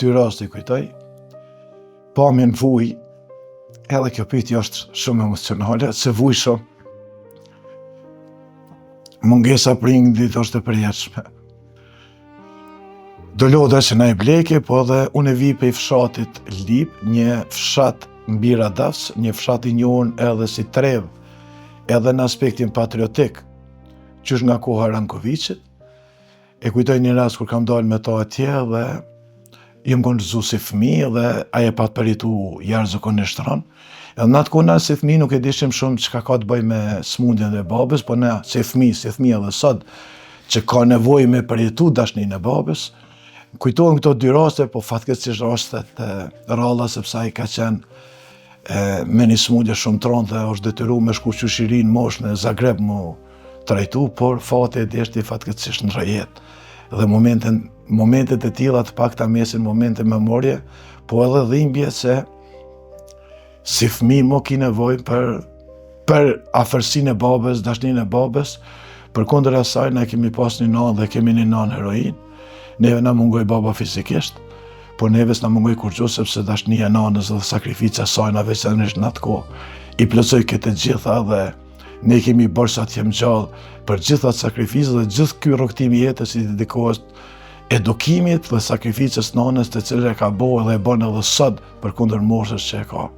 dy raste kujtoj, pamjen vuj, edhe kjo pyetje është shumë emocionale, se vuj shumë. Mungesa prindit është e përjetshme. Do lodha që na e bleke, po edhe unë vi pe i fshatit Lip, një fshat mbi Radafs, një fshat i njohur edhe si Trev, edhe në aspektin patriotik, qysh nga koha Rankovicit. E kujtoj një rast kur kam dalë me ta atje dhe jam konxu si fëmijë dhe ai e pat përjetu jashtëzakonisht rënd. Edhe në atë kohë na si fëmijë nuk e dishim shumë çka ka të bëj me smundjen e babës, po na si fëmijë edhe sot që ka nevojë me përjetu dashninë e babës. Kujtohen këto dy raste, po fatkeqësisht rastet ralla sepse ai ka qenë me një smundje shumë të rëndë dhe është detyruar me shku qyshirinë mosh në Zagreb mu trajtu, por fati e deshti fatkeqësisht në rrjet. Dhe momentet e tilla të pakta mesin momente memorje, po edhe dhimbje se si fëmijë mo ki nevojë për afërsinë e babës, dashninë e babës. Përkundër asaj ne kemi pas një nanë dhe kemi një nanë heroin. Neve na mungoj baba fizikisht, po neve s'na mungoj kurrë sepse dashnia e nanës dhe sakrifica e saj na veçanërisht në atë kohë i plotësoi këtë gjitha dhe ne kemi bërë sa të jem gjallë për gjitha ato sakrifica dhe gjithë ky rrugtim i jetës i dedikohet edukimit dhe sakrificës nanës të cilën e ka bërë dhe e bën edhe sot përkundër moshës që e ka.